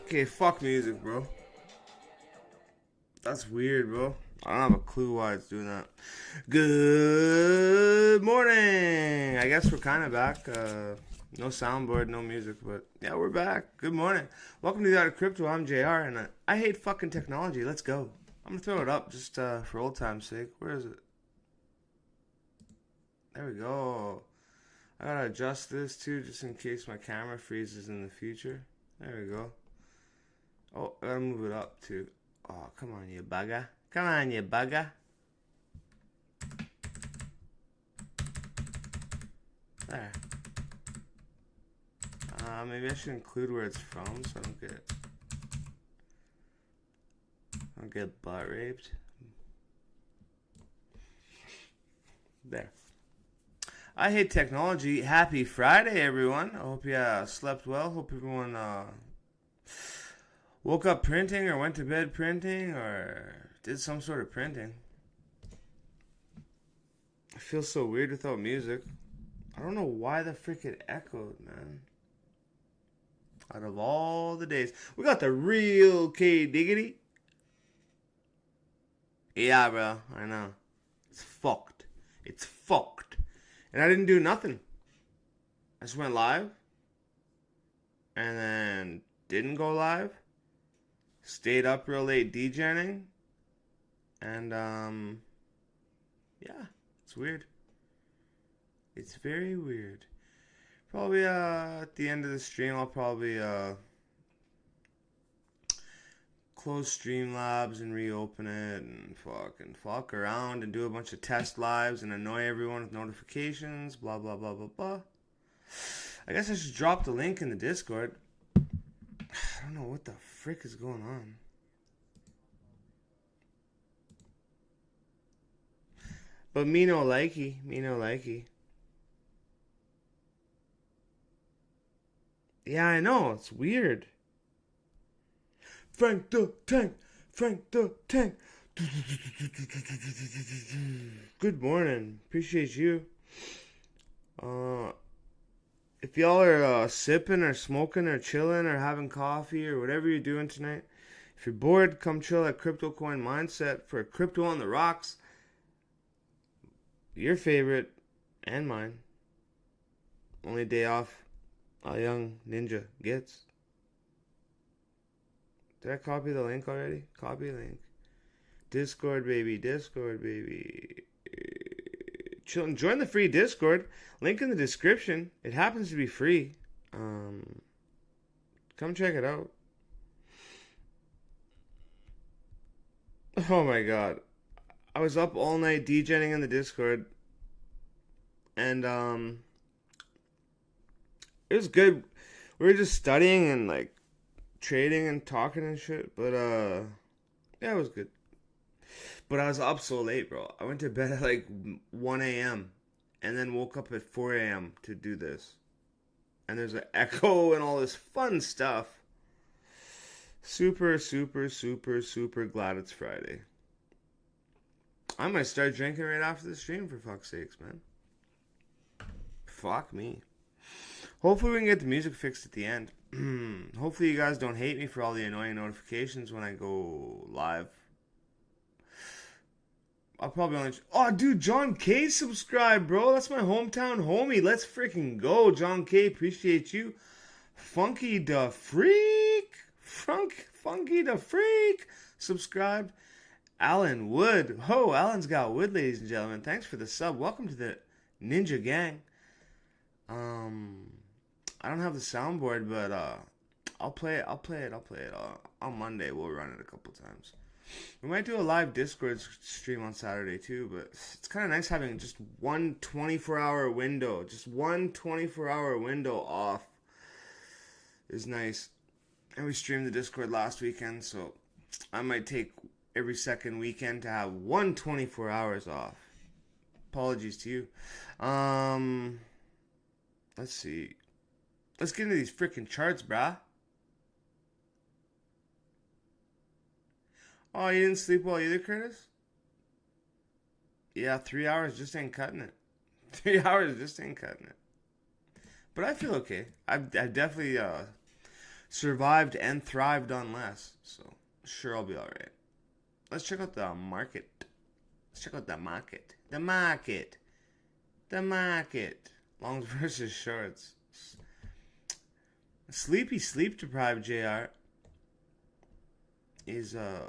Okay, fuck music, bro. That's weird, bro. I don't have a clue why it's doing that. Good morning. I guess we're kind of back. No soundboard, no music, but yeah, we're back. Good morning. Welcome to the Art of Crypto. I'm JR, and I hate fucking technology. Let's go. I'm gonna throw it up just for old time's sake. Where is it? There we go. I gotta adjust this too, just in case my camera freezes in the future. There we go. Oh, I gotta move it up too. Oh, come on, you bugger. Come on, you bugger. There. Maybe I should include where it's from so I don't get butt raped. There. I hate technology. Happy Friday, everyone. I hope you slept well. Hope everyone woke up printing or went to bed printing or did some sort of printing. I feel so weird without music. I don't know why the frick it echoed, man. Out of all the days. We got the real K Diggity. Yeah, bro. I know. It's fucked. It's fucked. And I didn't do nothing. I just went live. And then didn't go live. Stayed up real late DJing. And, yeah. It's weird. It's very weird. Probably, at the end of the stream, I'll probably, close Streamlabs and reopen it and fuck around and do a bunch of test lives and annoy everyone with notifications, blah, blah, blah, blah, blah. I guess I should drop the link in the Discord. I don't know what the frick is going on. But me no likey. Yeah, I know. It's weird. Frank the Tank. Good morning. Appreciate you. If y'all are sipping or smoking or chilling or having coffee or whatever you're doing tonight, if you're bored, come chill at Crypto Coin Mindset for Crypto on the Rocks. Your favorite and mine. Only day off a young ninja gets. Did I copy the link already? Copy link. Discord, baby. Chillin. Join the free Discord. Link in the description. It happens to be free. Come check it out. Oh my god. I was up all night DJing in the Discord. And, it was good. We were just studying and, like, trading and talking and shit. But, yeah, it was good. But I was up so late, bro. I went to bed at, like, 1 a.m. And then woke up at 4 a.m. to do this. And there's an echo and all this fun stuff. Super glad it's Friday. I might start drinking right after the stream, for fuck's sakes, man. Fuck me. Hopefully we can get the music fixed at the end. Hopefully you guys don't hate me for all the annoying notifications when I go live. I'll probably only... Oh, dude, John K subscribed, bro. That's my hometown homie. Let's freaking go, John K. Appreciate you. Funky the Freak. Funky the Freak. Subscribed. Alan Wood. Oh, Alan's got wood, ladies and gentlemen. Thanks for the sub. Welcome to the Ninja Gang. I don't have the soundboard, but I'll play it on Monday. We'll run it a couple times. We might do a live Discord stream on Saturday too, but it's kind of nice having just one 24-hour window. Just one 24-hour window off is nice. And we streamed the Discord last weekend, so I might take every second weekend to have 24 hours off. Apologies to you. Let's see. Let's get into these freaking charts, brah. Oh, you didn't sleep well either, Curtis? Yeah, 3 hours just ain't cutting it. 3 hours just ain't cutting it. But I feel okay. I've definitely survived and thrived on less. So, sure, I'll be alright. Let's check out the market. Let's check out the market. The market. The market. Longs versus shorts. Sleepy, sleep deprived JR is, I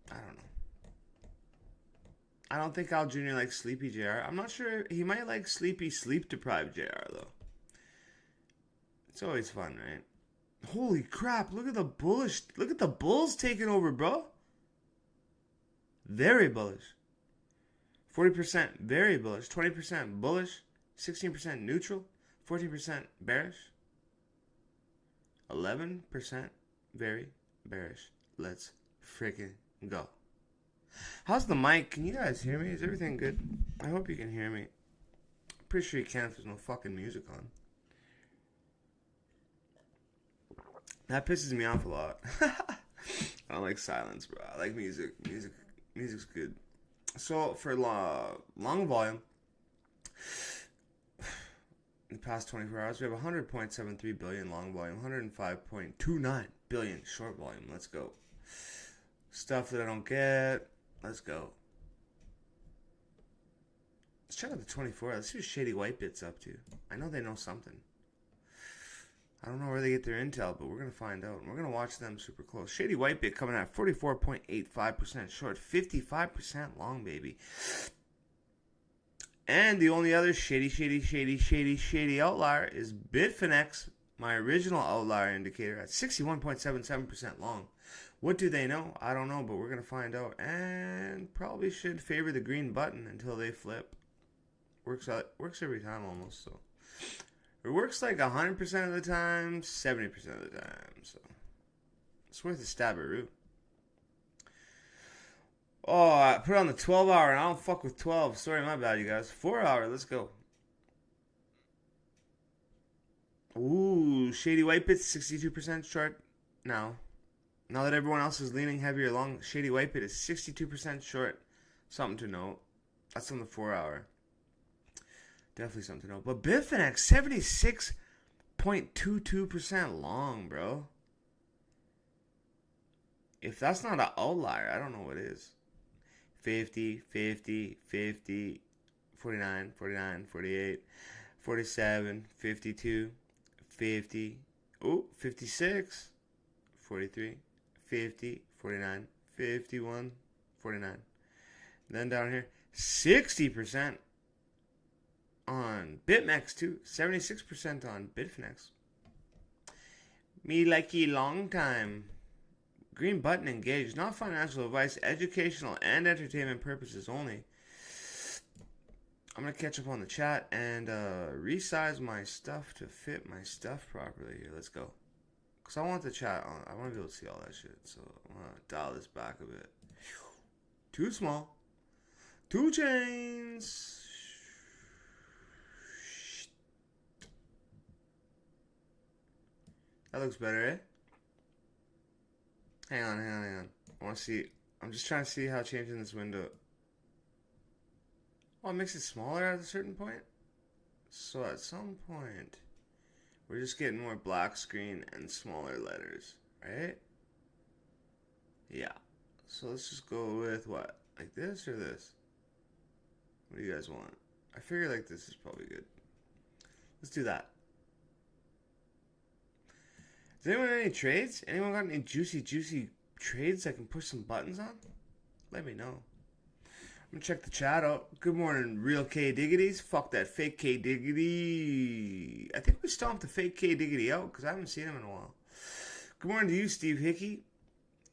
don't know. I don't think Al Jr. likes Sleepy JR. I'm not sure. He might like Sleepy, sleep deprived JR, though. It's always fun, right? Holy crap, look at the bullish. Look at the bulls taking over, bro. Very bullish. 40% very bullish. 20% bullish. 16% neutral. 14% bearish. 11% very bearish. Let's freaking go. How's the mic? Can you guys hear me? Is everything good? I hope you can hear me. Pretty sure you can if there's no fucking music on. That pisses me off a lot. I don't like silence, bro. I like music. Music's good. So for long volume, in the past 24 hours, we have 100.73 billion long volume, 105.29 billion short volume. Let's go. Stuff that I don't get. Let's go. Let's check out the 24. Let's see what Shady White Bit's up to. I know they know something. I don't know where they get their intel, but we're going to find out. We're going to watch them super close. Shady White Bit coming at 44.85% short, 55% long, baby. And the only other shady outlier is Bitunix, my original outlier indicator, at 61.77% long. What do they know? I don't know, but we're going to find out. And probably should favor the green button until they flip. Works every time almost, so. It works like 100% of the time, 70% of the time, so. It's worth a stab at root. Oh, I put it on the 12 hour and I don't fuck with 12. Sorry, my bad, you guys. 4 hour, let's go. Ooh, Shady White Bit's 62% short now. Now that everyone else is leaning heavier long, Shady White Bit is 62% short. Something to note. That's on the 4 hour. Definitely something to note. But Bitunix, 76.22% long, bro. If that's not an outlier, I don't know what is. 50, 50, 50, 49, 49, 48, 47, 52, 50, oh, 56, 43, 50, 49, 51, 49. Then down here, 60% on BitMEX too. 76% on Bitunix. Me likey long time. Green button engaged. Not financial advice. Educational and entertainment purposes only. I'm going to catch up on the chat and resize my stuff to fit my stuff properly here. Let's go. Because I want the chat on. I want to be able to see all that shit. So I'm going to dial this back a bit. Too small. 2 chains. That looks better, eh? Hang on. I want to see. I'm just trying to see how changing this window. Oh, it makes it smaller at a certain point. So at some point, we're just getting more black screen and smaller letters, right? Yeah. So let's just go with what? Like this or this? What do you guys want? I figure like this is probably good. Let's do that. Does anyone have any trades? Anyone got any juicy trades I can push some buttons on? Let me know. I'm gonna check the chat out. Good morning, real K Diggities. Fuck that fake K Diggity. I think we stomped the fake K Diggity out because I haven't seen him in a while. Good morning to you, Steve Hickey.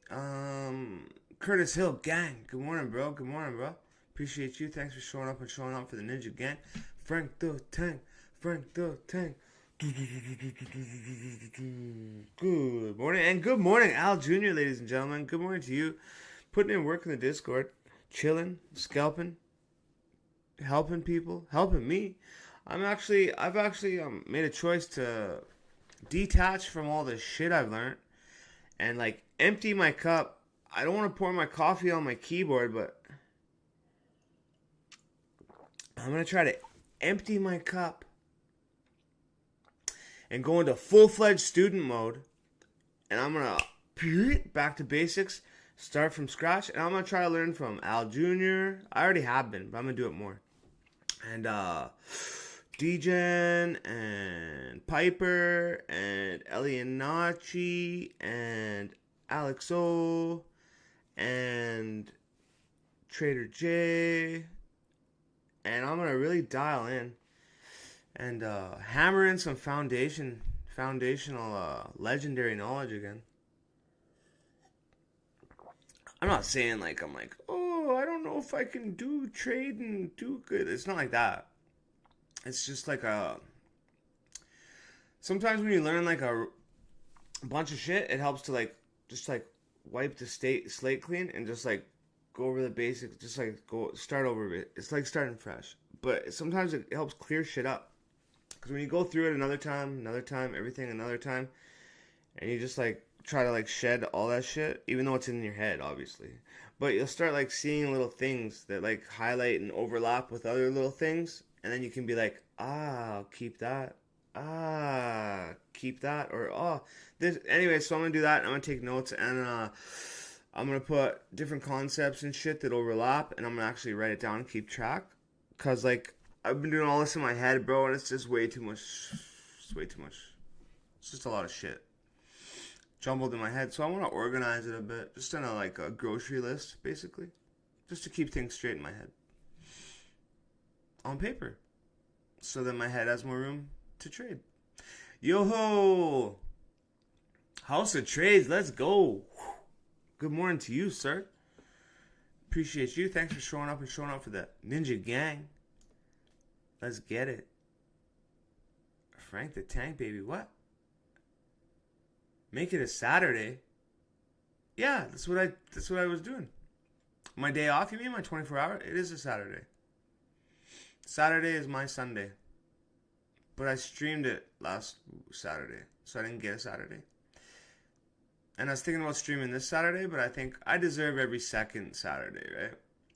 Curtis Hill gang. Good morning, bro. Appreciate you. Thanks for showing up for the Ninja gang. Frank the Tank. Good morning, and good morning, Al Jr., ladies and gentlemen. Good morning to you. Putting in work in the Discord, chilling, scalping, helping people, helping me. I've actually made a choice to detach from all the shit I've learned and empty my cup. I don't want to pour my coffee on my keyboard, but I'm going to try to empty my cup and go into full-fledged student mode. And I'm going to back to basics, start from scratch. And I'm going to try to learn from Al Jr. I already have been, but I'm going to do it more. And Degen and Piper and Elianachi and Alex O and Trader J. And I'm going to really dial in and hammer in some foundational legendary knowledge again. I'm not saying like I'm like, oh, I don't know if I can do trade and do good. It's not like that. It's just like sometimes when you learn like a bunch of shit, it helps to like just like wipe the slate clean and just like go over the basics, just like start over it. It's like starting fresh. But sometimes it helps clear shit up. Because when you go through it another time, everything another time, and you just like try to like shed all that shit, even though it's in your head, obviously. But you'll start like seeing little things that like highlight and overlap with other little things, and then you can be like, I'll keep that. Keep that. Or, this. Anyway, so I'm going to do that. I'm going to take notes, and I'm going to put different concepts and shit that overlap, and I'm going to actually write it down and keep track. Because, like, I've been doing all this in my head, bro, and it's just way too much. It's way too much. It's just a lot of shit jumbled in my head. So I want to organize it a bit. Just on a grocery list, basically. Just to keep things straight in my head. On paper. So that my head has more room to trade. Yo-ho! House of Trades, let's go. Good morning to you, sir. Appreciate you. Thanks for showing up for the Ninja Gang. Let's get it. Frank the Tank, baby. What? Make it a Saturday. Yeah, that's what I was doing. My day off, you mean? My 24-hour? It is a Saturday. Saturday is my Sunday. But I streamed it last Saturday, so I didn't get a Saturday. And I was thinking about streaming this Saturday, but I think I deserve every second Saturday, right?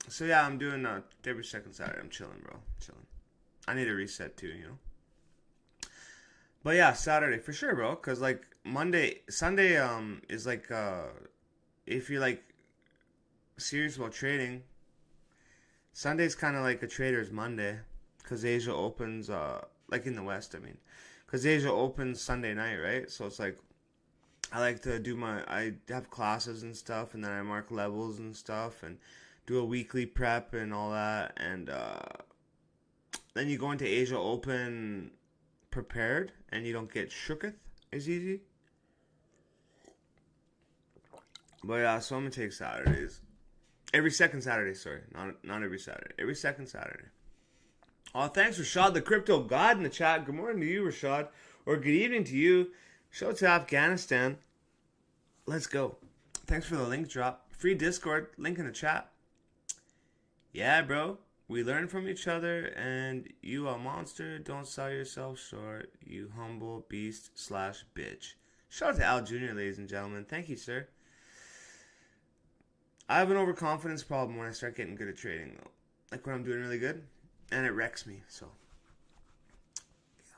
So yeah, I'm doing every second Saturday. I'm chilling, bro. Chilling. I need a reset too, you know? But yeah, Saturday for sure, bro. Because like Sunday is like, if you're like serious about trading, Sunday's kind of like a trader's Monday. Because Asia opens, like in the West, I mean. Because Asia opens Sunday night, right? So it's like, I like to I have classes and stuff, and then I mark levels and stuff, and do a weekly prep and all that, and then you go into Asia Open prepared, and you don't get shooketh as easy. But yeah, so I'm gonna take Saturdays. Every second Saturday, sorry. Not every Saturday. Every second Saturday. Oh, thanks, Rashad, the crypto god in the chat. Good morning to you, Rashad. Or good evening to you. Shout out to Afghanistan. Let's go. Thanks for the link drop. Free Discord. Link in the chat. Yeah, bro. We learn from each other, and you a monster. Don't sell yourself short. You humble beast / bitch. Shout out to Al Jr., ladies and gentlemen. Thank you, sir. I have an overconfidence problem when I start getting good at trading, though. Like when I'm doing really good, and it wrecks me, so. Yeah.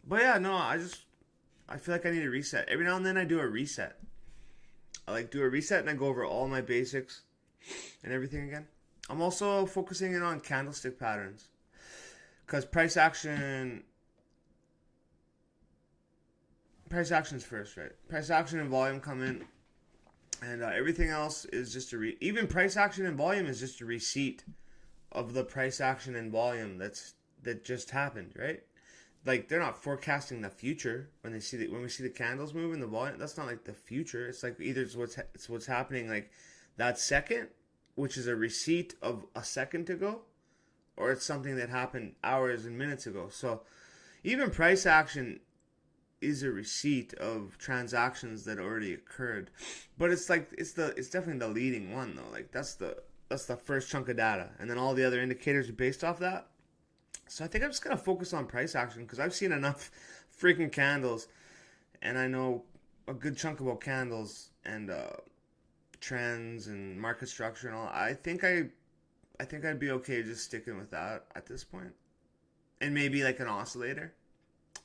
But yeah, no, I feel like I need a reset. Every now and then I do a reset. I like do a reset and I go over all my basics and everything again. I'm also focusing in on candlestick patterns. Because price action's first, right? Price action and volume come in. And everything else is just even price action and volume is just a receipt of the price action and volume that just happened, right? Like they're not forecasting the future when we see the candles move in the volume. That's not like the future. It's like either it's what's happening like that second, which is a receipt of a second ago, or it's something that happened hours and minutes ago. So even price action is a receipt of transactions that already occurred, but it's like it's definitely the leading one though. Like that's the first chunk of data, and then all the other indicators are based off that. So I think I'm just going to focus on price action because I've seen enough freaking candles and I know a good chunk about candles and trends and market structure and all. I think I I think I'd be okay just sticking with that at this point. And maybe like an oscillator.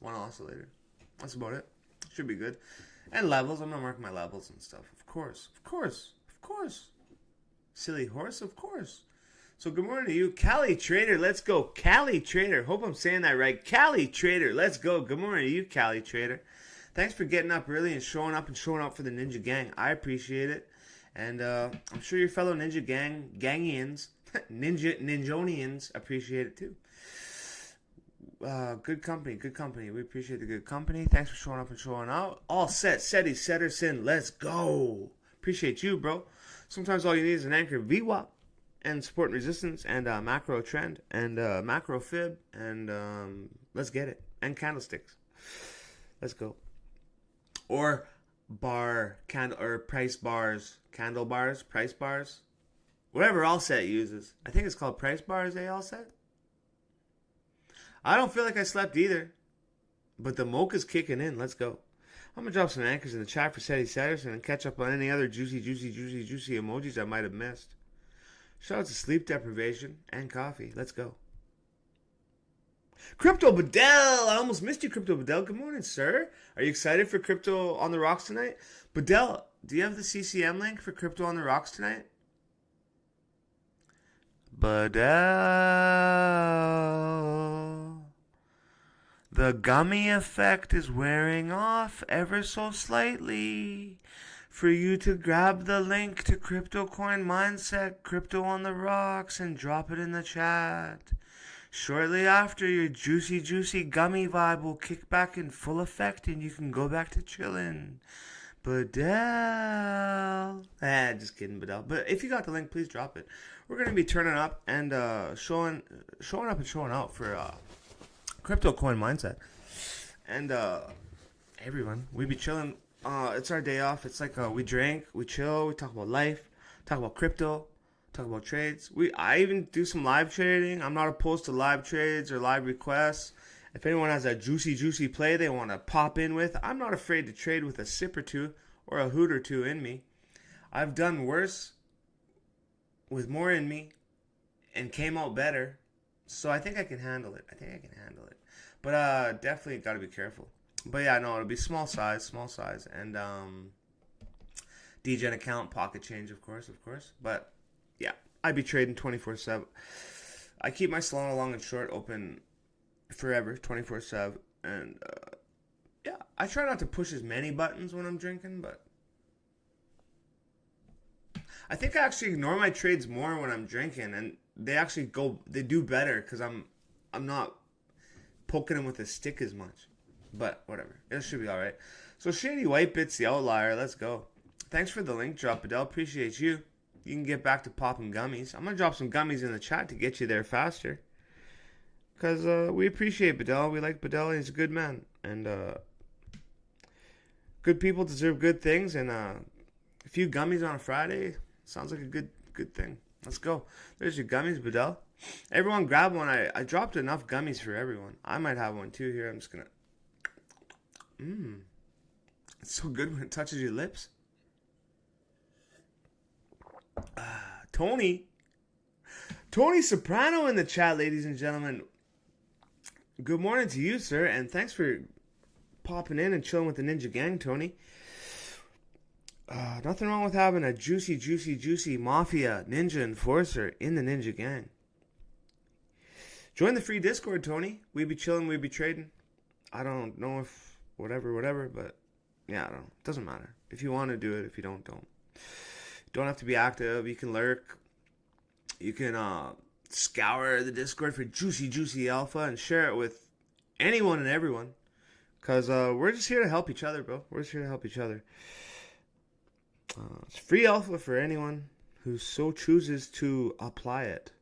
One oscillator. That's about it. Should be good. And levels. I'm going to mark my levels and stuff. Of course. Of course. Of course. Silly horse. Of course. So good morning to you. Cali Trader. Let's go. Cali Trader. Hope I'm saying that right. Cali Trader. Let's go. Good morning to you, Cali Trader. Thanks for getting up early and showing up for the Ninja Gang. I appreciate it. And I'm sure your fellow Ninja Gangians, Ninjonians appreciate it too. Good company. We appreciate the good company. Thanks for showing up and showing out. All set. SETI, Setterson. Let's go. Appreciate you, bro. Sometimes all you need is an anchor VWAP and support and resistance and macro trend and macro fib and let's get it. And candlesticks. Let's go. Or price bars, candle bars, price bars, whatever All Set uses. I think it's called price bars. All Set. I don't feel like I slept either, but the mocha's kicking in. Let's go. I'm gonna drop some anchors in the chat for SETI Satterson and catch up on any other juicy emojis I might have missed. Shout out to sleep deprivation and coffee. Let's go. Crypto Bedell! I almost missed you, Crypto Bedell. Good morning, sir. Are you excited for Crypto on the Rocks tonight? Bedell, do you have the CCM link for Crypto on the Rocks tonight? Bedell. The gummy effect is wearing off ever so slightly. For you to grab the link to Crypto Coin Mindset, Crypto on the Rocks, and drop it in the chat. Shortly after, your juicy gummy vibe will kick back in full effect and you can go back to chillin'. Bedell. Just kidding, Bedell. But if you got the link, please drop it. We're going to be turning up and showing up and showing out for Crypto Coin Mindset. And everyone, we be chilling. It's our day off. It's like we drink, we chill, we talk about life, talk about crypto. Talk about trades. I even do some live trading. I'm not opposed to live trades or live requests. If anyone has a juicy play they want to pop in with, I'm not afraid to trade with a sip or two or a hoot or two in me. I've done worse with more in me and came out better. So I think I can handle it. But definitely got to be careful. But yeah, no, it'll be small size. And DGen account, pocket change, of course. But yeah, I'd be trading 24/7. I keep my slow, long, and short open forever, 24/7. And yeah, I try not to push as many buttons when I'm drinking, but I think I actually ignore my trades more when I'm drinking, and they do better because I'm not poking them with a stick as much. But whatever, it should be all right. So Shady White Bit's the outlier. Let's go. Thanks for the link drop, Adele. Appreciate you. You can get back to popping gummies. I'm going to drop some gummies in the chat to get you there faster. Because we appreciate Bedell. We like Bedell. He's a good man. And good people deserve good things. And a few gummies on a Friday sounds like a good thing. Let's go. There's your gummies, Bedell. Everyone grab one. I dropped enough gummies for everyone. I might have one too here. I'm just going to... It's so good when it touches your lips. Tony Soprano in the chat, ladies and gentlemen. Good morning to you, sir, and thanks for popping in and chilling with the Ninja Gang, Tony. Nothing wrong with having a juicy mafia ninja enforcer in the Ninja Gang. Join the free Discord, Tony. We be chilling, we be trading. I don't know if whatever, but yeah, I don't know. It doesn't matter. If you want to do it, if you don't. Don't have to be active. You can lurk. You can scour the Discord for juicy alpha and share it with anyone and everyone. Because we're just here to help each other, bro. We're just here to help each other. It's free alpha for anyone who so chooses to apply it.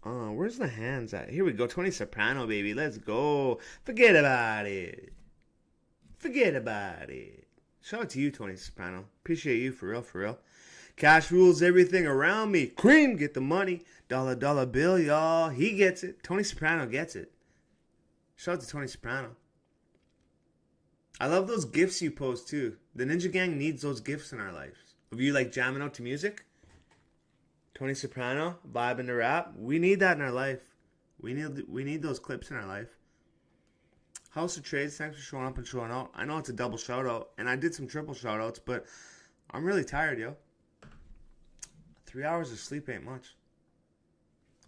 Where's the hands at? Here we go. Tony Soprano, baby. Let's go. Forget about it. Shout out to you, Tony Soprano. Appreciate you, for real. Cash rules everything around me. Cream, get the money. Dollar bill, y'all. He gets it. Tony Soprano gets it. Shout out to Tony Soprano. I love those gifs you post, too. The Ninja Gang needs those gifs in our lives. Of you, like, jamming out to music. Tony Soprano, vibing to rap. We need that in our life. We need those clips in our life. House of Trades, thanks for showing up and showing out. I know it's a double shout out, and I did some triple shout outs, but I'm really tired, yo. 3 hours of sleep ain't much.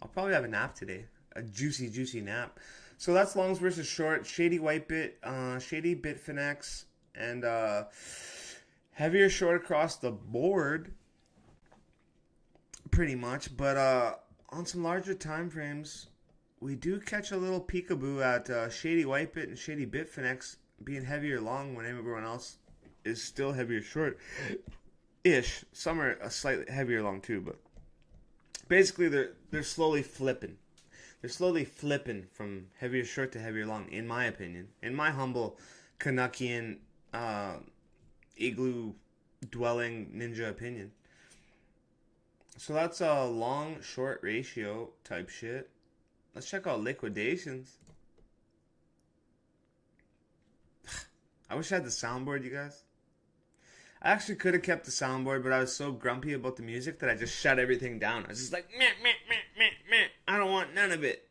I'll probably have a nap today. A juicy nap. So that's longs versus short. Shady Whitebit, Shady Bitunix, and heavier short across the board. Pretty much. But on some larger time frames, we do catch a little peekaboo at Shady Whitebit and Shady Bitunix being heavier long when everyone else is still heavier short-ish. Some are a slightly heavier long too, but basically they're slowly flipping. They're slowly flipping from heavier short to heavier long, in my opinion. In my humble Canuckian igloo dwelling ninja opinion. So that's a long short ratio type shit. Let's check out liquidations. I wish I had the soundboard, you guys. I actually could have kept the soundboard, but I was so grumpy about the music that I just shut everything down. I was just like, meh, meh, meh, meh, meh. I don't want none of it.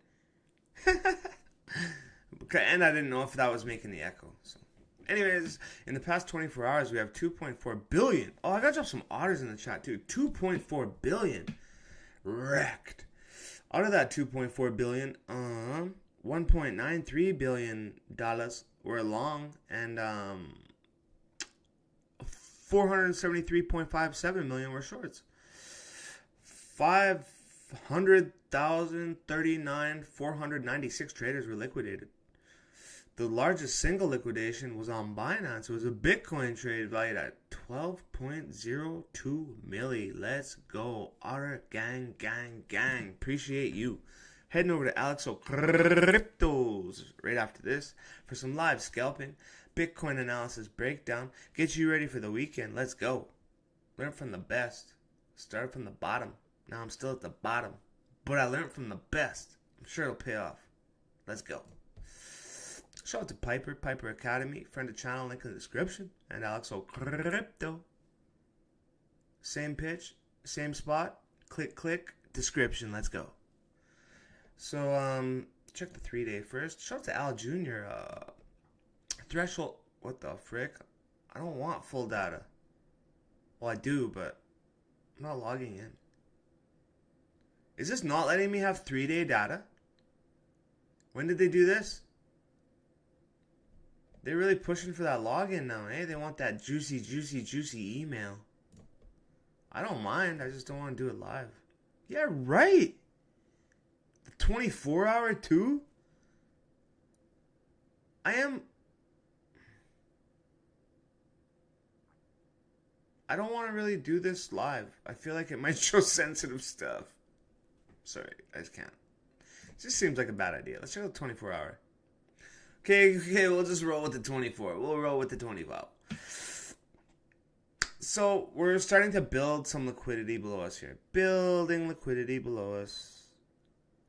And I didn't know if that was making the echo. So, anyways, in the past 24 hours, we have 2.4 billion. Oh, I gotta drop some otters in the chat, too. 2.4 billion. Wrecked. Out of that 2.4 billion, 1.93 billion dollars were long, and 473.57 million were shorts. 500,039,496 traders were liquidated. The largest single liquidation was on Binance. It was a Bitcoin trade valued at 12.02 milli. Let's go. Otter gang. Appreciate you. Heading over to Alexo Cryptos right after this for some live scalping, Bitcoin analysis breakdown. Get you ready for the weekend. Let's go. Learn from the best. Started from the bottom. Now I'm still at the bottom. But I learned from the best. I'm sure it'll pay off. Let's go. Shout out to Piper Academy, friend of channel, link in the description, and Alexo Crypto. Same pitch, same spot, click, description, let's go. So, check the 3-day first. Shout out to Al Jr. Threshold, what the frick? I don't want full data. Well, I do, but I'm not logging in. Is this not letting me have 3-day data? When did they do this? They're really pushing for that login now, eh? They want that juicy email. I don't mind. I just don't want to do it live. Yeah, right. The 24-hour too? I don't want to really do this live. I feel like it might show sensitive stuff. Sorry, I just can't. It just seems like a bad idea. Let's check out the 24-hour. Okay, we'll just roll with the 24. We'll roll with the 25. So, we're starting to build some liquidity below us here. Building liquidity below us.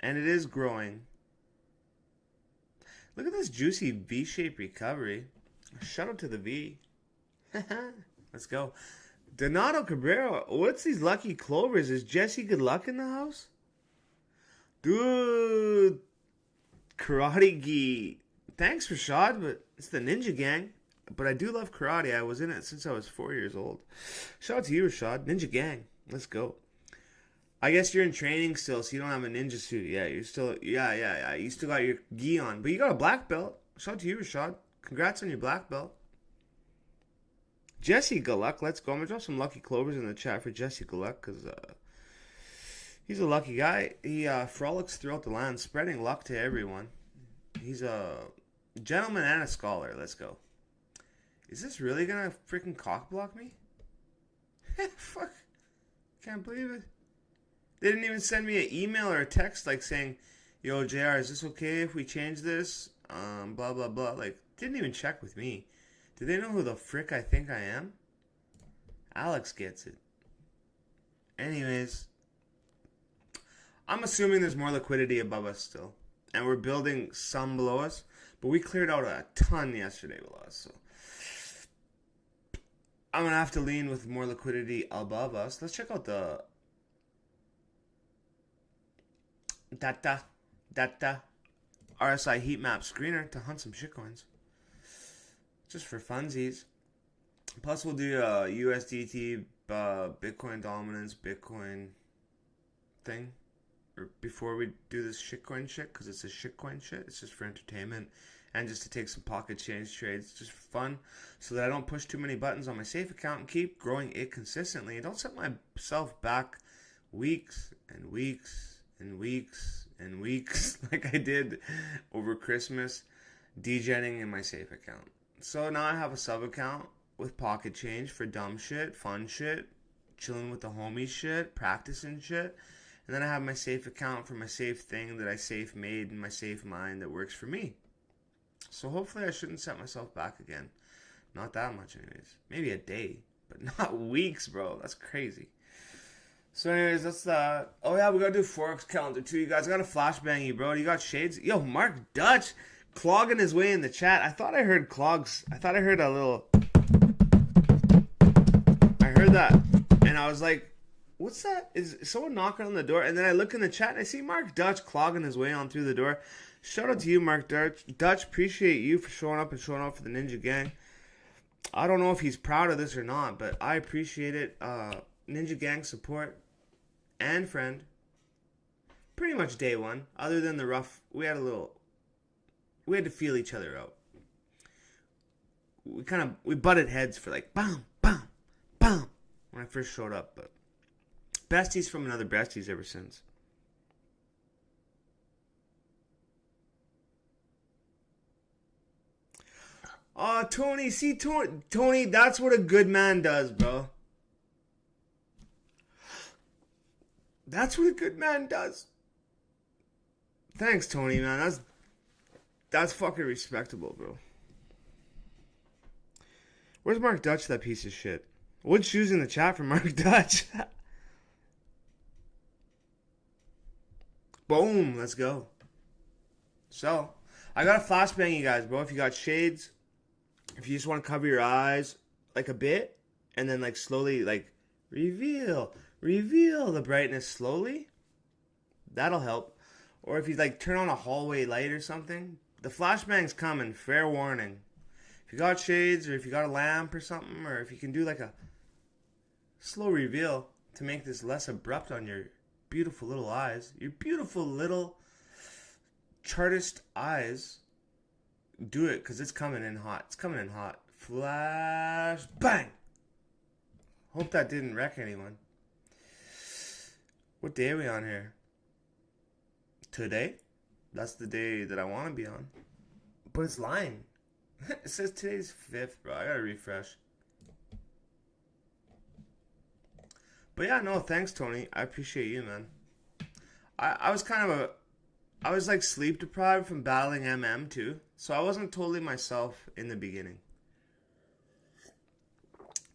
And it is growing. Look at this juicy V-shaped recovery. Shout out to the V. Let's go. Donato Cabrera. What's these lucky clovers? Is Jesse Good Luck in the house? Dude. Karate Gi. Thanks, Rashad, but it's the Ninja Gang. But I do love karate. I was in it since I was 4 years old. Shout out to you, Rashad. Ninja Gang. Let's go. I guess you're in training still, so you don't have a ninja suit. Yeah, you're still... Yeah. You still got your gi on. But you got a black belt. Shout out to you, Rashad. Congrats on your black belt. Jesse Galluck. Let's go. I'm going to drop some lucky clovers in the chat for Jesse Galluck, because he's a lucky guy. He frolics throughout the land, spreading luck to everyone. He's a gentleman and a scholar. Let's go. Is this really going to freaking cockblock me? Fuck. Can't believe it. They didn't even send me an email or a text like saying, yo, JR, is this okay if we change this? Blah, blah, blah. Like, didn't even check with me. Do they know who the frick I think I am? Alex gets it. Anyways. I'm assuming there's more liquidity above us still. And we're building some below us. But we cleared out a ton yesterday below us. So I'm going to have to lean with more liquidity above us. Let's check out the data, data, RSI heat map screener to hunt some shitcoins. Just for funsies. Plus, we'll do USDT, Bitcoin dominance, Bitcoin thing. Or before we do this shitcoin shit, because it's a shitcoin shit. It's just for entertainment and just to take some pocket change trades, just for fun, so that I don't push too many buttons on my safe account and keep growing it consistently. And don't set myself back weeks and weeks and weeks and weeks like I did over Christmas, degenning in my safe account. So now I have a sub account with pocket change for dumb shit, fun shit, chilling with the homies shit, practicing shit. And then I have my safe account for my safe thing that I safe made in my safe mind that works for me. So hopefully I shouldn't set myself back again. Not that much anyways. Maybe a day, but not weeks, bro. That's crazy. So anyways, that's that. Oh yeah, we gotta do Forex calendar too, you guys. I gotta flashbang you, bro. You got shades? Yo, Mark Dutch clogging his way in the chat. I thought I heard clogs. I thought I heard a little... I heard that. And I was like, what's that? Is someone knocking on the door? And then I look in the chat and I see Mark Dutch clogging his way on through the door. Shout out to you, Mark Dutch. Dutch, appreciate you for showing up and showing up for the Ninja Gang. I don't know if he's proud of this or not, but I appreciate it. Ninja Gang support and friend. Pretty much day one. Other than the rough, we had to feel each other out. We butted heads for like, bam, bam, bam, when I first showed up, but besties from another besties ever since. Oh, Tony, see, Tony, that's what a good man does, bro. That's what a good man does. Thanks, Tony, man. That's fucking respectable, bro. Where's Mark Dutch, that piece of shit? What's shoes in the chat for Mark Dutch? Boom, let's go. So, I got to flashbang you guys, bro. If you got shades, if you just want to cover your eyes like a bit, and then like slowly like reveal the brightness slowly, that'll help. Or if you like turn on a hallway light or something, the flashbang's coming, fair warning. If you got shades, or if you got a lamp or something, or if you can do like a slow reveal to make this less abrupt on your beautiful little eyes, your beautiful little chartist eyes, do it, because it's coming in hot. It's coming in hot. Flash bang. Hope that didn't wreck anyone. What day are we on here? Today? That's the day that I want to be on. But it's lying. It says today's 5th, bro. I gotta refresh. But yeah, no, thanks, Tony. I appreciate you, man. I was like sleep deprived from battling MM too. So I wasn't totally myself in the beginning.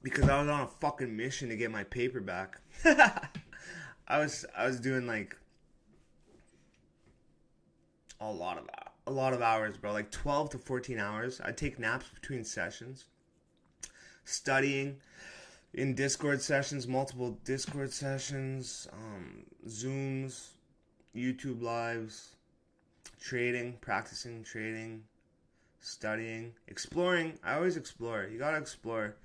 Because I was on a fucking mission to get my paper back. I was doing like a lot of hours, bro. Like 12 to 14 hours. I'd take naps between sessions. Studying in Discord sessions, multiple Discord sessions, Zooms, YouTube lives, trading, practicing trading, studying, exploring. I always explore. You gotta explore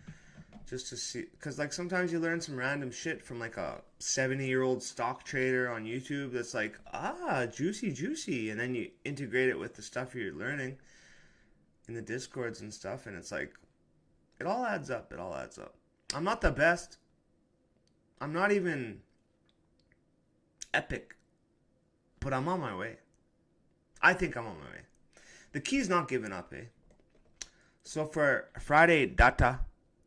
just to see, because like sometimes you learn some random shit from like a 70-year-old stock trader on YouTube that's like, juicy, and then you integrate it with the stuff you're learning in the Discords and stuff, and it's like, it all adds up. I'm not the best. I'm not even epic, but I'm on my way. I think I'm on my way. The key's not giving up, eh? So for Friday data,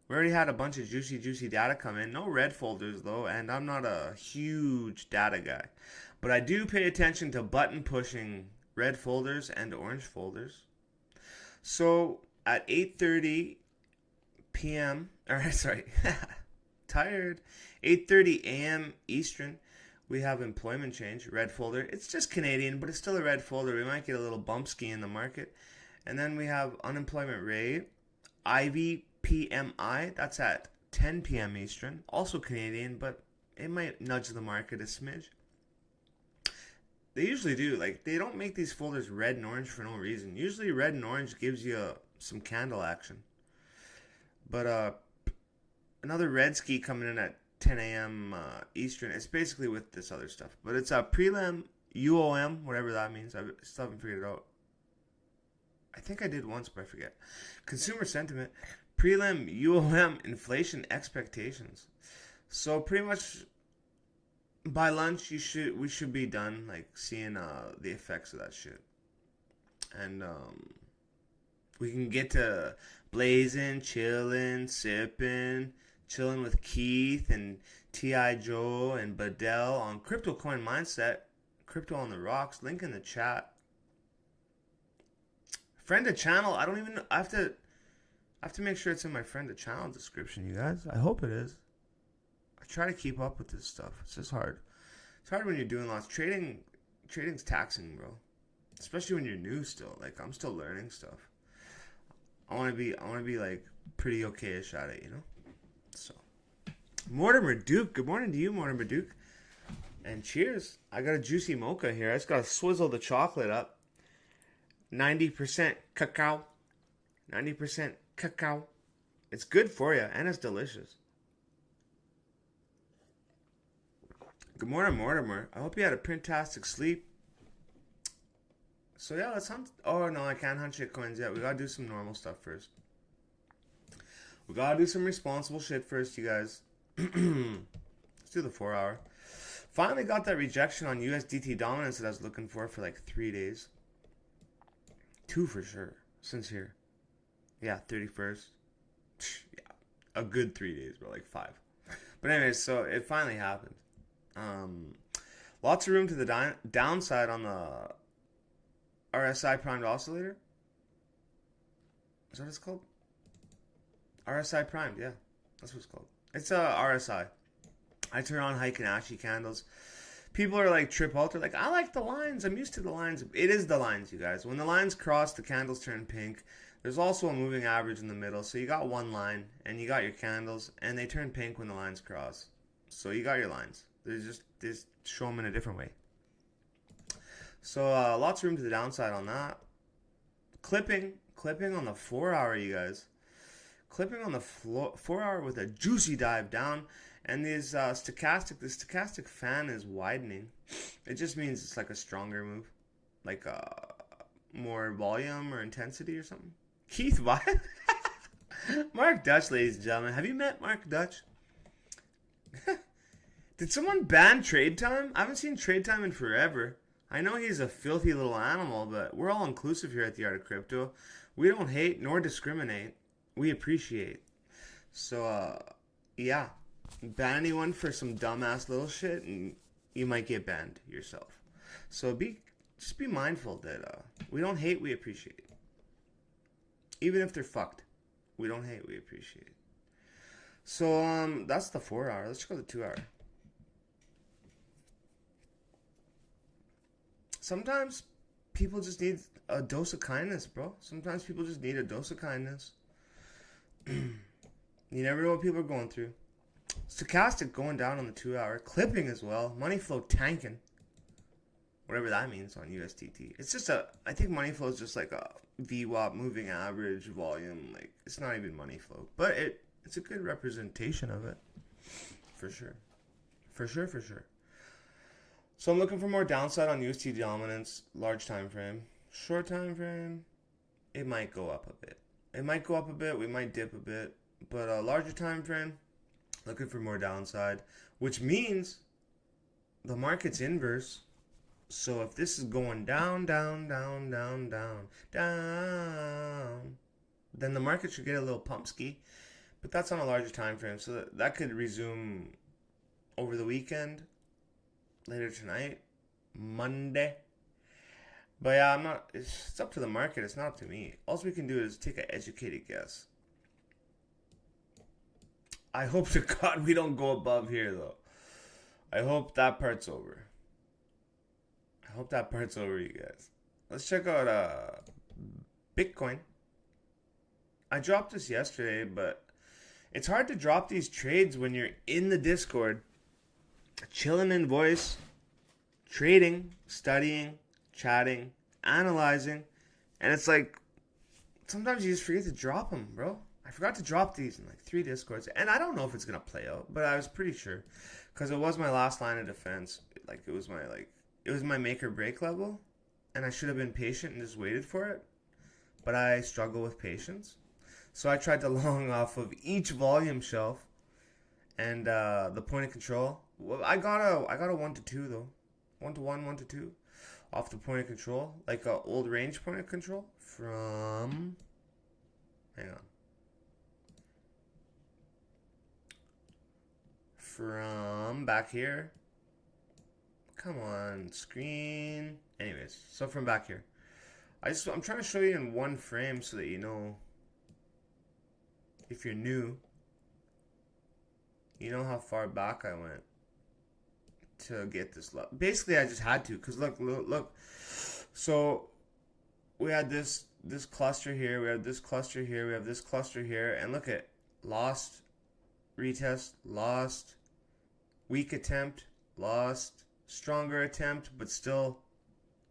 we already had a bunch of juicy data come in. No red folders though, and I'm not a huge data guy. But I do pay attention to button pushing red folders and orange folders. So at 8:30 p.m. Tired. 8:30 a.m. Eastern, we have employment change, red folder. It's just Canadian, but it's still a red folder. We might get a little bump ski in the market. And then we have unemployment rate, Ivy PMI. That's at 10 p.m. Eastern. Also Canadian, but it might nudge the market a smidge. They usually do. Like, they don't make these folders red and orange for no reason. Usually red and orange gives you some candle action. But another red ski coming in at 10 a.m. Eastern. It's basically with this other stuff. But it's a prelim UOM, whatever that means. I still haven't figured it out. I think I did once, but I forget. Consumer sentiment. Prelim UOM inflation expectations. So pretty much by lunch we should be done like seeing the effects of that shit. And we can get to blazing, chilling, sipping, chilling with Keith and T.I. Joe and Badell on Crypto Coin Mindset, Crypto on the Rocks, link in the chat. Friend of channel, I don't even know, I have to make sure it's in my friend of channel description, you guys. I hope it is. I try to keep up with this stuff. It's just hard. It's hard when you're doing lots. Trading's taxing, bro. Especially when you're new still. Like, I'm still learning stuff. I want to be like pretty okay-ish at it, you know? So, Mortimer Duke. Good morning to you, Mortimer Duke. And cheers. I got a juicy mocha here. I just got to swizzle the chocolate up. 90% cacao. 90% cacao. It's good for you, and it's delicious. Good morning, Mortimer. I hope you had a fantastic sleep. So yeah, let's hunt. Oh no, I can't hunt shit coins yet. We gotta do some normal stuff first. We gotta do some responsible shit first, you guys. Let's do the 4 hour. Finally got that rejection on USDT dominance that I was looking for like 3 days. 2 for sure, since here. Yeah, 31st. Yeah, a good 3 days, bro, like 5. But anyways, so it finally happened. Lots of room to the downside on the RSI primed oscillator. Is that what it's called? RSI primed, yeah. That's what it's called. It's a RSI. I turn on Heikin-Ashi candles. People are like trip out. They're like, I like the lines. I'm used to the lines. It is the lines, you guys. When the lines cross, the candles turn pink. There's also a moving average in the middle. So you got one line, and you got your candles, and they turn pink when the lines cross. So you got your lines. They just show them in a different way. So lots of room to the downside on that. Clipping on the 4 hour, you guys. Clipping on the 4 hour with a juicy dive down. And the stochastic fan is widening. It just means it's like a stronger move. Like more volume or intensity or something. Keith, what? Mark Dutch, ladies and gentlemen. Have you met Mark Dutch? Did someone ban Trade Time? I haven't seen Trade Time in forever. I know he's a filthy little animal, but we're all inclusive here at the Art of Crypto. We don't hate nor discriminate. We appreciate. So, yeah. Ban anyone for some dumbass little shit, and you might get banned yourself. So just be mindful that we don't hate, we appreciate. Even if they're fucked, we don't hate, we appreciate. So, that's the 4 hour. Let's go to the 2 hour. Sometimes people just need a dose of kindness, bro. Sometimes people just need a dose of kindness. You never know what people are going through. Stochastic going down on the 2 hour. Clipping as well. Money flow tanking. Whatever that means on USDT. It's just I think money flow is just like a VWAP moving average volume. Like, it's not even money flow. But it's a good representation of it. For sure. For sure. So I'm looking for more downside on USD dominance. Large time frame. Short time frame. It might go up a bit. We might dip a bit. But a larger time frame. Looking for more downside. Which means the market's inverse. So if this is going down, then the market should get a little pump ski. But that's on a larger time frame. So that could resume over the weekend. Later tonight. Monday. But yeah, it's up to the market. It's not up to me. All we can do is take an educated guess. I hope to God we don't go above here, though. I hope that part's over. You guys. Let's check out Bitcoin. I dropped this yesterday, but it's hard to drop these trades when you're in the Discord. Chillin in voice. trading, studying, chatting, analyzing, and it's like sometimes you just forget to drop them, bro. I forgot to drop these in like 3 discords, and I don't know if it's gonna play out, but I was pretty sure because it was my last line of defense. Like it was my make or break level, and I should have been patient and just waited for it, but I struggle with patience. So I tried to long off of each volume shelf, and the point of control. Well, I got a 1 to 2 though, 1 to 1, 1 to 2, off the point of control, like a old range point of control from. Hang on. From back here. Come on, screen. Anyways, so from back here. I'm trying to show you in one frame so that you know, if you're new, you know how far back I went to get this level. Basically, I just had to, because look. So we had this cluster here, we have this cluster here, we have this cluster here, and look at lost, retest, lost, weak attempt, lost, stronger attempt, but still,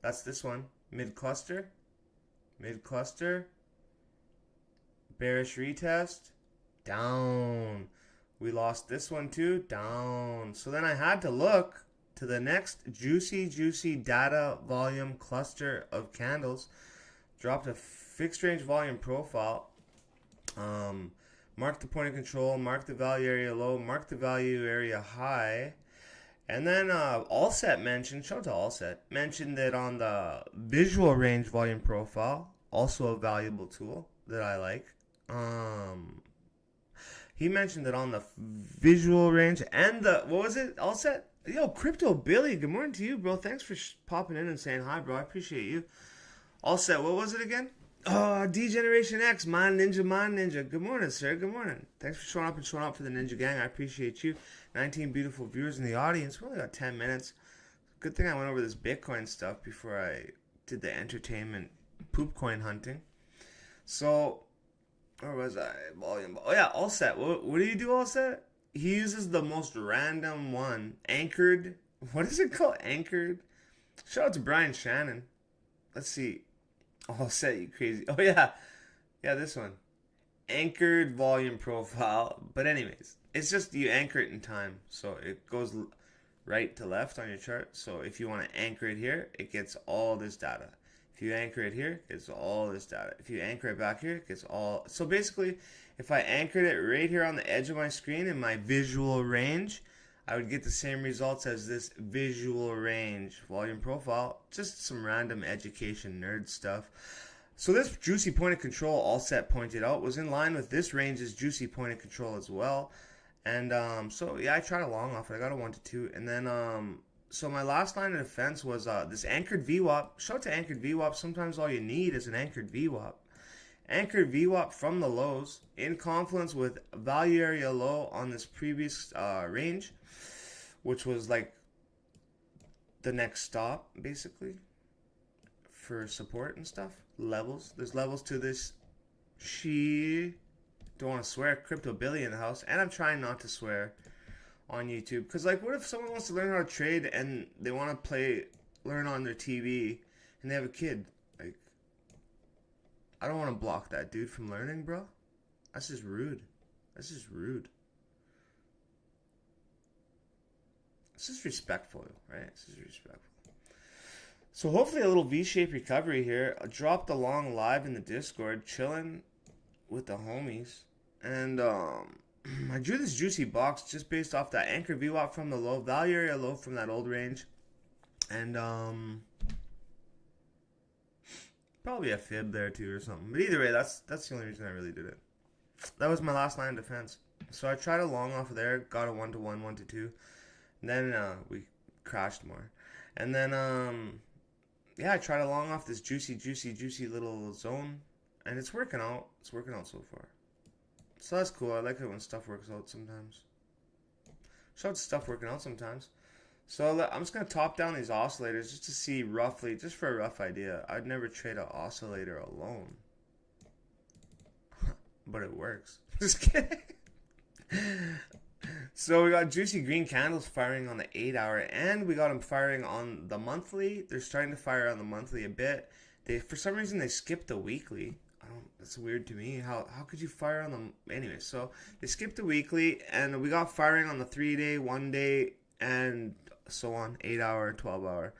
that's this one, mid cluster, bearish retest, down. We lost this one too, down. So then I had to look to the next juicy data volume cluster of candles. Dropped a fixed range volume profile. Marked the point of control, marked the value area low, marked the value area high. And then Allset mentioned, shout out to Allset, mentioned that on the visual range volume profile, also a valuable tool that I like. He mentioned that on the visual range and the, what was it, Allset? Yo, Crypto Billy, good morning to you, bro. Thanks for popping in and saying hi, bro. I appreciate you. Allset, what was it again? Oh, D-Generation X, Mon Ninja. Good morning, sir. Good morning. Thanks for showing up for the Ninja Gang. I appreciate you. 19 beautiful viewers in the audience. We only got 10 minutes. Good thing I went over this Bitcoin stuff before I did the entertainment poop coin hunting. So, where was I? Volume. Oh, yeah, Allset. What do you do, Allset? He uses the most random one. Anchored. What is it called? Anchored? Shout out to Brian Shannon. Let's see. Allset, you crazy. Oh, yeah. Yeah, this one. Anchored volume profile. But anyways, it's just you anchor it in time. So it goes right to left on your chart. So if you want to anchor it here, it gets all this data. If you anchor it here, it gets all this data. If you anchor it back here, it gets all. So basically, if I anchored it right here on the edge of my screen in my visual range, I would get the same results as this visual range volume profile. Just some random education nerd stuff. So this juicy point of control, Allset pointed out, was in line with this range's juicy point of control as well. And so yeah, I tried a long off it. I got a 1 to 2. And then so my last line of defense was this anchored VWAP. Shout out to anchored VWAP. Sometimes all you need is an anchored VWAP. Anchored VWAP from the lows in confluence with value area low on this previous range, which was like the next stop basically for support and stuff. Levels. There's levels to this. Don't want to swear. Crypto Billy in the house, and I'm trying not to swear on YouTube, because like, what if someone wants to learn how to trade and they want to learn on their TV, and they have a kid? Like, I don't want to block that dude from learning, bro. That's just rude. It's just respectful, right? It's just respectful. So hopefully a little V-shaped recovery here. I dropped a long live in the Discord, chilling with the homies, and I drew this juicy box just based off that anchor VWAP from the low, value area low from that old range, and probably a fib there too or something. But either way, that's the only reason I really did it. That was my last line of defense. So I tried a long off of there, got a 1 to 1, 1 to 2, and then we crashed more, and then yeah, I tried a long off this juicy little zone, and it's working out. It's working out so far. So that's cool. I like it when stuff works out sometimes. Shout out to stuff working out sometimes. So I'm just going to top down these oscillators just to see roughly, just for a rough idea. I'd never trade an oscillator alone. But it works. Just kidding. So we got juicy green candles firing on the 8 hour, and we got them firing on the monthly. They're starting to fire on the monthly a bit. They, for some reason, they skipped the weekly. I don't. That's weird to me. How could you fire on them anyway? So they skipped the weekly, and we got firing on the 3-day, 1-day, and so on, 8 hour, 12 hour.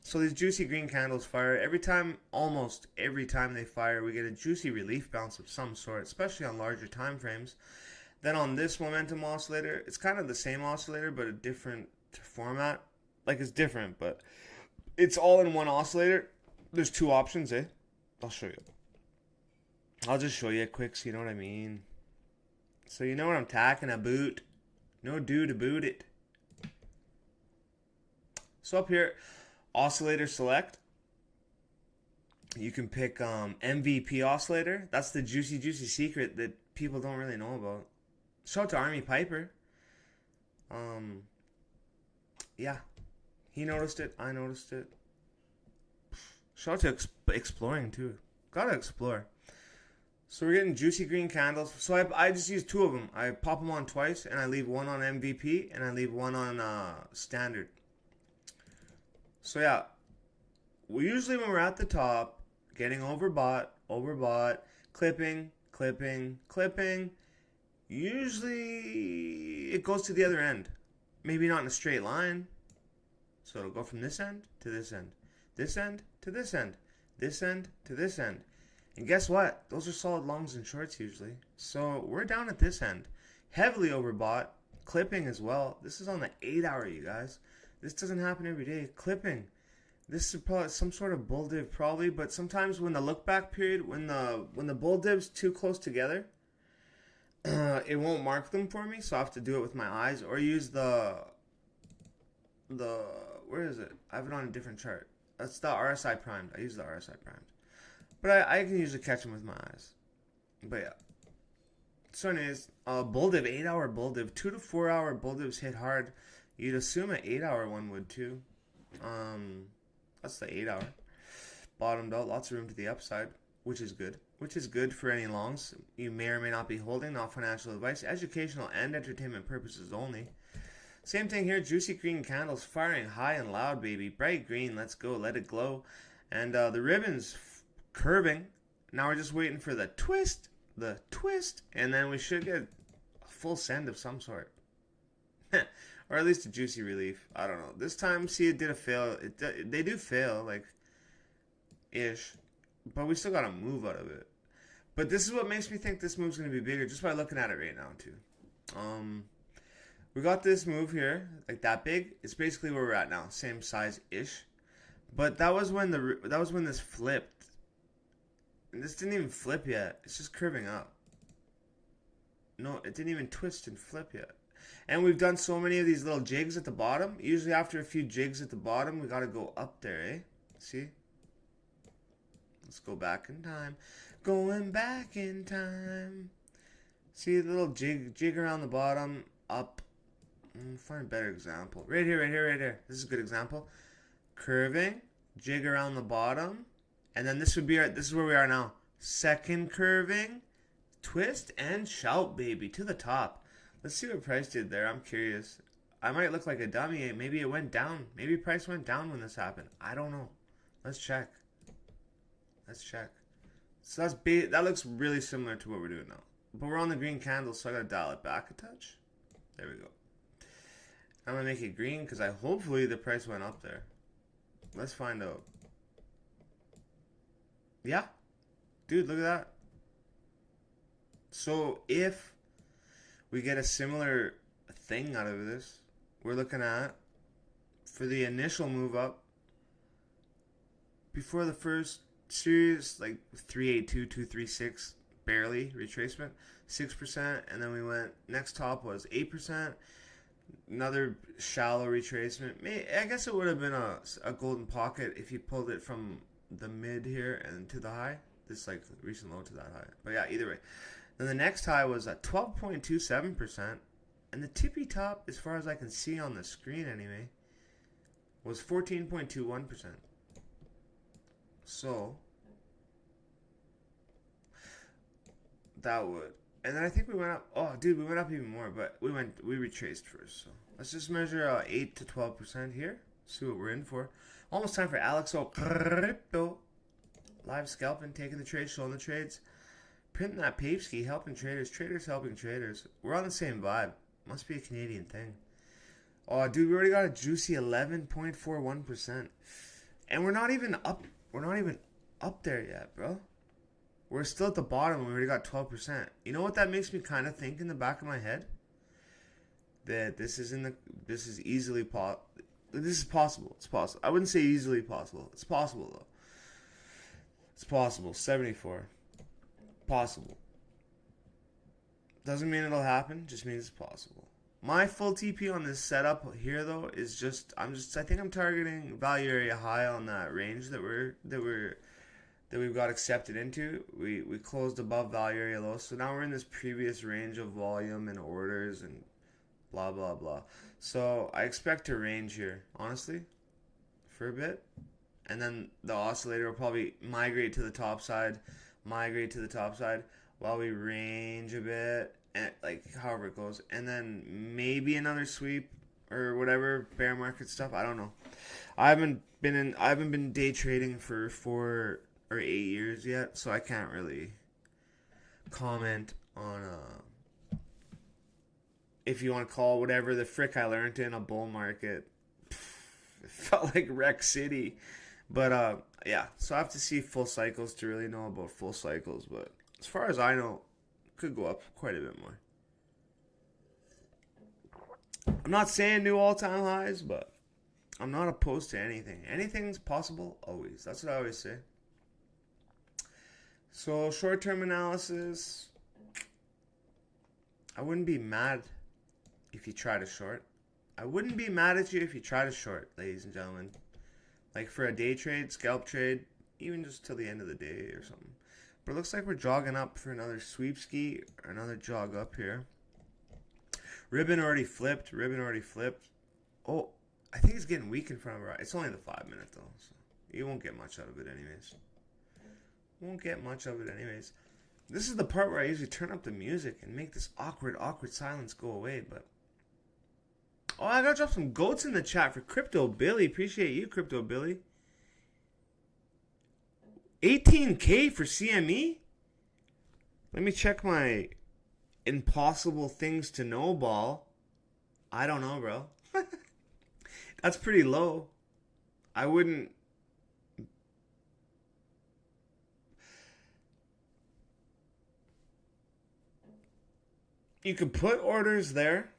So these juicy green candles fire every time. Almost every time they fire, we get a juicy relief bounce of some sort, especially on larger time frames. Then on this momentum oscillator, it's kind of the same oscillator, but a different format. Like, it's different, but it's all in one oscillator. There's two options, eh? I'll show you. I'll just show you quick so you know what I mean. So you know what I'm talking about. No do to boot it. So up here, oscillator select. You can pick MVP oscillator. That's the juicy secret that people don't really know about. Shout out to Army Piper. Yeah, he noticed it. I noticed it. Shout out to exploring too. Gotta explore. So we're getting juicy green candles. So I just use two of them. I pop them on twice, and I leave one on MVP, and I leave one on standard. So yeah, we usually, when we're at the top, getting overbought, clipping. Usually it goes to the other end. Maybe not in a straight line. So it'll go from this end to this end. This end to this end. This end to this end. And guess what? Those are solid longs and shorts usually. So we're down at this end. Heavily overbought. Clipping as well. This is on the 8 hour, you guys. This doesn't happen every day. Clipping. This is probably some sort of bull div probably. But sometimes when the look back period, when the bull div's too close together, it won't mark them for me. So I have to do it with my eyes. Or use the where is it? I have it on a different chart. That's the RSI primed. I use the RSI primed. But I can usually catch them with my eyes. But yeah. So anyways, bull div, 8 hour bull div. 2 to 4 hour bull divs hit hard. You'd assume an 8 hour one would too. That's the 8 hour. Bottomed out, lots of room to the upside, which is good. Which is good for any longs you may or may not be holding. Not financial advice, educational and entertainment purposes only. Same thing here, juicy green candles firing high and loud, baby. Bright green, let's go, let it glow. And the ribbons curving. Now we're just waiting for the twist, and then we should get a full send of some sort. Or at least a juicy relief. I don't know. This time, see, it did a fail. They do fail, like, ish. But we still got to move out of it. But this is what makes me think this move's going to be bigger, just by looking at it right now, too. We got this move here, like that big. It's basically where we're at now, same size-ish. But that was when this flipped. And this didn't even flip yet. It's just curving up. No, it didn't even twist and flip yet. And we've done so many of these little jigs at the bottom. Usually after a few jigs at the bottom, we got to go up there, eh? See? Let's go back in time. Going back in time. See the little jig around the bottom, up. Find a better example. Right here. This is a good example. Curving, jig around the bottom, and then this is where we are now. Second curving, twist and shout, baby, to the top. Let's see what price did there. I'm curious. I might look like a dummy. Maybe it went down. Maybe price went down when this happened. I don't know. Let's check. So that looks really similar to what we're doing now. But we're on the green candle, so I gotta dial it back a touch. There we go. I'm gonna make it green because hopefully the price went up there. Let's find out. Yeah. Dude, look at that. So if we get a similar thing out of this, we're looking at, for the initial move up, before the first series, like 382, 236, barely retracement, 6%, and then we went, next top was 8%, another shallow retracement. I guess it would have been a golden pocket if you pulled it from the mid here and to the high, this like recent low to that high. But yeah, either way. Then the next high was at 12.27%, and the tippy top, as far as I can see on the screen anyway, was 14.21%. So that would And then I think we went up. Oh, dude, we went up even more, but we retraced first. So let's just measure 8 to 12% here. See what we're in for. Almost time for Alex O. Crypto. Live scalping, taking the trades, showing the trades. Printing that Papeski, helping traders. Traders helping traders. We're on the same vibe. Must be a Canadian thing. Oh, dude, we already got a juicy 11.41%. And we're not even up. We're not even up there yet, bro. We're still at the bottom and we already got 12%. You know what that makes me kind of think in the back of my head? That this is easily this is possible. It's possible. I wouldn't say easily possible. It's possible though. It's possible. 74. Possible. Doesn't mean it'll happen, just means it's possible. My full TP on this setup here though is just I think I'm targeting value area high on that range that we've got accepted into. We closed above value area low, so now we're in this previous range of volume and orders and blah blah blah. So I expect to range here, honestly, for a bit, and then the oscillator will probably migrate to the top side, while we range a bit, and like however it goes, and then maybe another sweep or whatever bear market stuff. I don't know. I haven't been day trading for 4 or 8 years yet, so I can't really comment on if you want to call whatever the frick I learned in a bull market. It felt like Wreck City. But yeah, so I have to see full cycles to really know about full cycles. But as far as I know, could go up quite a bit more. I'm not saying new all-time highs, but I'm not opposed to anything. Anything's possible always. That's what I always say. So short-term analysis, I wouldn't be mad if you try to short. I wouldn't be mad at you if you try to short, ladies and gentlemen. Like for a day trade, scalp trade, even just till the end of the day or something. But it looks like we're jogging up for another sweep ski, or another jog up here. Ribbon already flipped. Oh, I think it's getting weak in front of our eye. It's only the 5 minute though, so you won't get much out of it anyways. This is the part where I usually turn up the music and make this awkward silence go away, but... Oh, I gotta drop some goats in the chat for Crypto Billy. Appreciate you, Crypto Billy. 18K for CME? Let me check my impossible things to know ball. I don't know, bro. That's pretty low. I wouldn't... You could put orders there.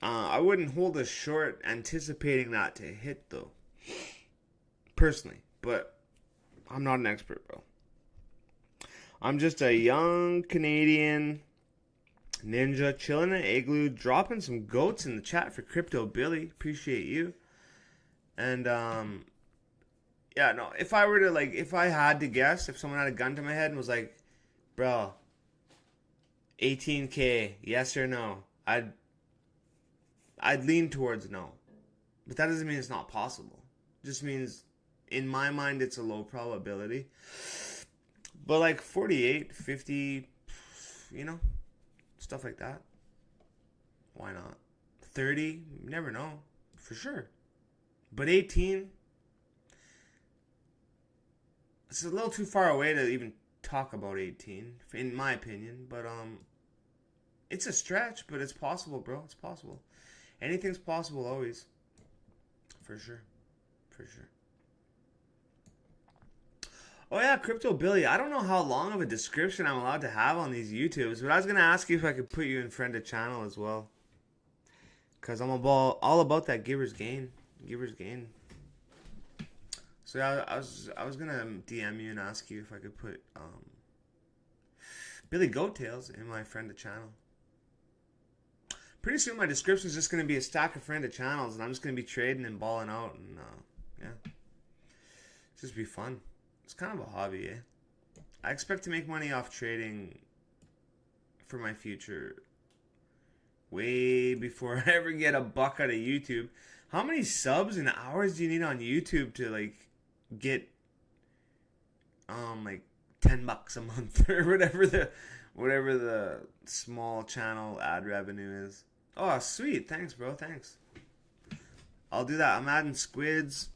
I wouldn't hold a short anticipating that to hit, though. Personally. But I'm not an expert, bro. I'm just a young Canadian ninja chilling in an igloo, dropping some goats in the chat for Crypto Billy. Appreciate you. And, yeah, no, if I were to, like, if I had to guess, if someone had a gun to my head and was like, bro, 18K, yes or no, I'd lean towards no. But that doesn't mean it's not possible. It just means, in my mind, it's a low probability. But like 48, 50, you know, stuff like that. Why not? 30, you never know, for sure. But 18, it's a little too far away to even talk about 18, in my opinion. But it's a stretch, but it's possible, bro. It's possible. Anything's possible always. For sure. Oh yeah, Crypto Billy. I don't know how long of a description I'm allowed to have on these YouTubes, but I was going to ask you if I could put you in friend of channel as well. Because I'm all about that giver's gain. So yeah, I was going to DM you and ask you if I could put Billy Goattails in my friend of channel. Pretty soon my description is just going to be a stack of friend of channels, and I'm just going to be trading and balling out, and yeah. Just be fun. It's kind of a hobby, eh? I expect to make money off trading for my future way before I ever get a buck out of YouTube. How many subs and hours do you need on YouTube to, like, get, like, $10 a month or whatever the small channel ad revenue is. Oh, sweet. Thanks, bro. Thanks. I'll do that. I'm adding squids.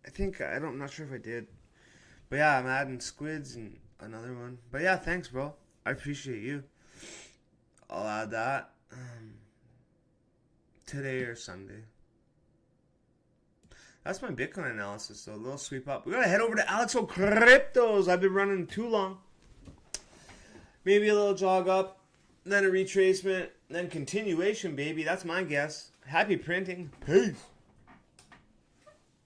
I'm not sure if I did. But yeah, I'm adding squids and another one. But yeah, thanks, bro. I appreciate you. I'll add that today or Sunday. That's my Bitcoin analysis, so a little sweep up. We gotta head over to Alexo Cryptos. I've been running too long. Maybe a little jog up, then a retracement, then continuation, baby. That's my guess. Happy printing. Peace.